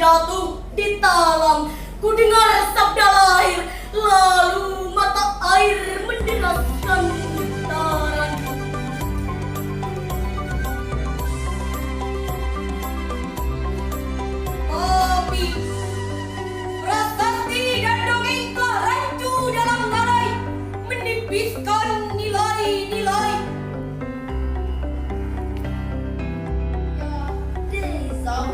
jatuh di talam. Ku dengar sabda lahir, lalu mata air menderaskan getaran. Tapi prasasti dan dongeng telah rancu dalam nalai, menipiskan nilai-nilai. Desa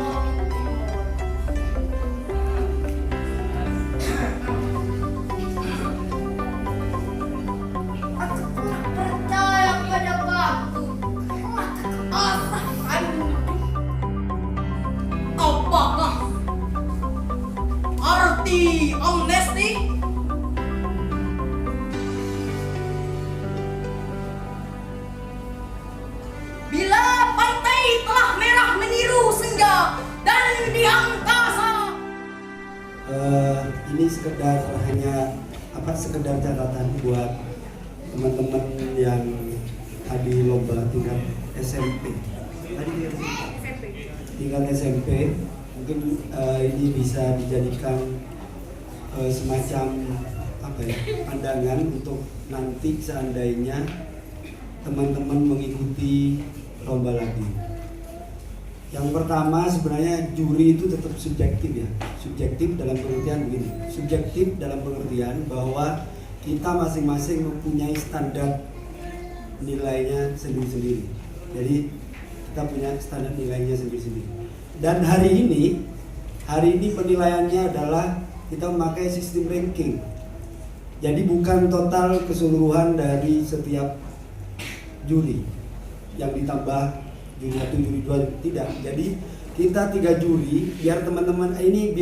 amnesti? Bila pantai telah merah meniru senja dan di angkasa. Ini sekedar sekedar catatan buat teman-teman yang tadi lomba tingkat SMP. Tingkat SMP, mungkin ini bisa dijadikan semacam pandangan untuk nanti seandainya teman-teman mengikuti lomba lagi. Yang pertama, sebenarnya juri itu tetap subjektif ya. Subjektif dalam pengertian begini. Subjektif dalam pengertian bahwa kita masing-masing mempunyai standar nilainya sendiri-sendiri. Jadi kita punya standar nilainya sendiri-sendiri. Dan hari ini penilaiannya adalah kita memakai sistem ranking. Jadi bukan total keseluruhan dari setiap juri yang ditambah juri 1, juri 2, tidak. Jadi kita 3 juri biar teman-teman ini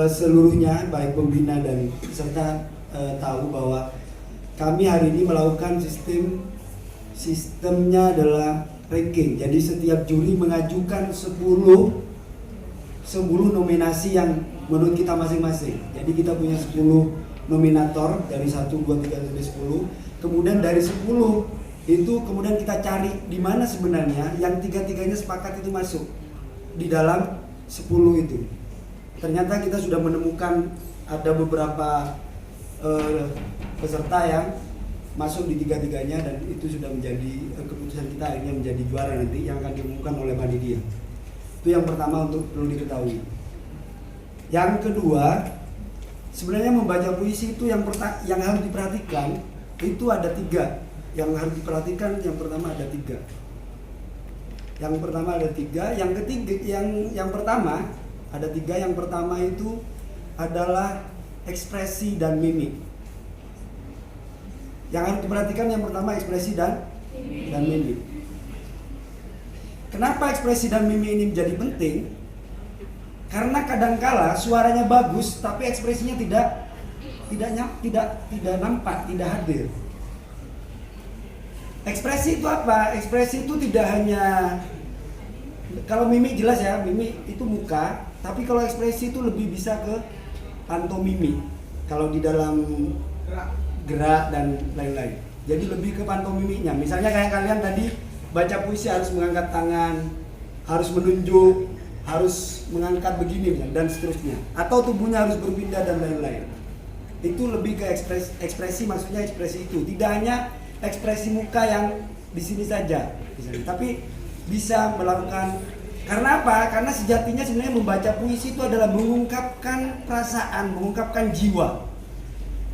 seluruhnya baik pembina dan peserta tahu bahwa kami hari ini melakukan sistemnya adalah ranking. Jadi setiap juri mengajukan 10 nominasi yang menurut kita masing-masing. Jadi kita punya 10 nominator dari 1, 2, 3 sampai 10. Kemudian dari 10 itu kemudian kita cari di mana sebenarnya yang 3-3-nya sepakat itu masuk di dalam 10 itu. Ternyata kita sudah menemukan ada beberapa peserta yang masuk di 3-3-nya dan itu sudah menjadi keputusan kita akhirnya menjadi juara nanti yang akan diumumkan oleh panitia. Itu yang pertama untuk perlu diketahui. Yang kedua, sebenarnya membaca puisi itu yang harus diperhatikan itu ada 3. Yang harus diperhatikan yang pertama ada 3. Yang pertama ada 3, yang ketiga yang pertama ada 3. Yang pertama itu adalah ekspresi dan mimik. Yang harus diperhatikan yang pertama ekspresi dan mimik. Kenapa ekspresi dan mimik ini menjadi penting? Karena kadangkala suaranya bagus tapi ekspresinya tidak nampak, tidak hadir. Ekspresi itu apa? Ekspresi itu tidak hanya, kalau mimik jelas ya, mimik itu muka, tapi kalau ekspresi itu lebih bisa ke pantomimik. Kalau di dalam gerak dan lain-lain. Jadi lebih ke pantomimiknya. Misalnya kayak kalian tadi baca puisi harus mengangkat tangan, harus menunjuk, harus mengangkat begini dan seterusnya. Atau tubuhnya harus berpindah dan lain-lain. Itu lebih ke ekspresi, maksudnya ekspresi itu. Tidak hanya ekspresi muka yang di sini saja, misalnya. Tapi bisa melakukan. Karena apa? Karena sejatinya sebenarnya membaca puisi itu adalah mengungkapkan perasaan, mengungkapkan jiwa.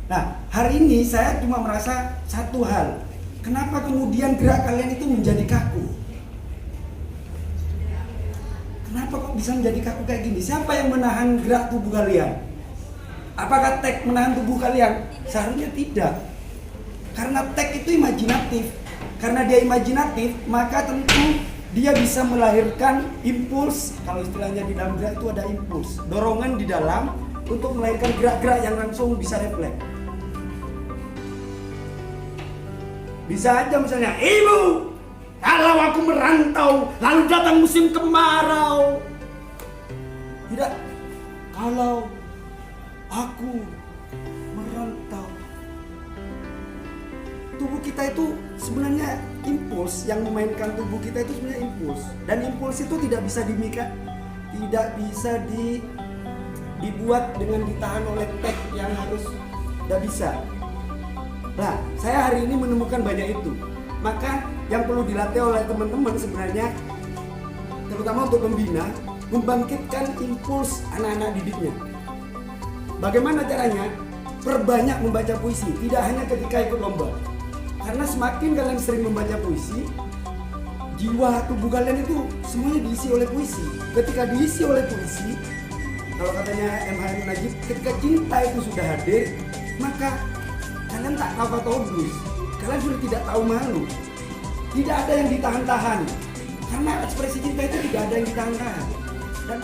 Nah, hari ini saya cuma merasa satu hal. Kenapa kemudian gerak kalian itu menjadi kaku? Kenapa kok bisa menjadi kaku kayak gini? Siapa yang menahan gerak tubuh kalian? Apakah teks menahan tubuh kalian? Seharusnya tidak. Karena teks itu imajinatif. Karena dia imajinatif, maka tentu dia bisa melahirkan impuls. Kalau istilahnya di dalam gerak itu ada impuls, dorongan di dalam untuk melahirkan gerak-gerak yang langsung bisa refleks. Bisa aja misalnya, ibu, kalau aku merantau lalu datang musim kemarau. Tidak, kalau aku merantau. Tubuh kita itu sebenarnya impuls, yang memainkan tubuh kita itu sebenarnya impuls. Dan impuls itu tidak bisa tidak bisa dibuat dengan ditahan oleh tag yang harus, tidak bisa. Nah, saya hari ini menemukan banyak itu. Maka yang perlu dilatih oleh teman-teman sebenarnya, terutama untuk pembina, membangkitkan impuls anak-anak didiknya. Bagaimana caranya? Perbanyak membaca puisi, tidak hanya ketika ikut lomba. Karena semakin kalian sering membaca puisi, jiwa tubuh kalian itu semuanya diisi oleh puisi. Ketika diisi oleh puisi, kalau katanya M.H. Najib, ketika cinta itu sudah hadir, maka kalian tak tahu kata obus, kalian sudah tidak tahu malu. Tidak ada yang ditahan-tahan, karena ekspresi cinta itu tidak ada yang ditahan-tahan. Dan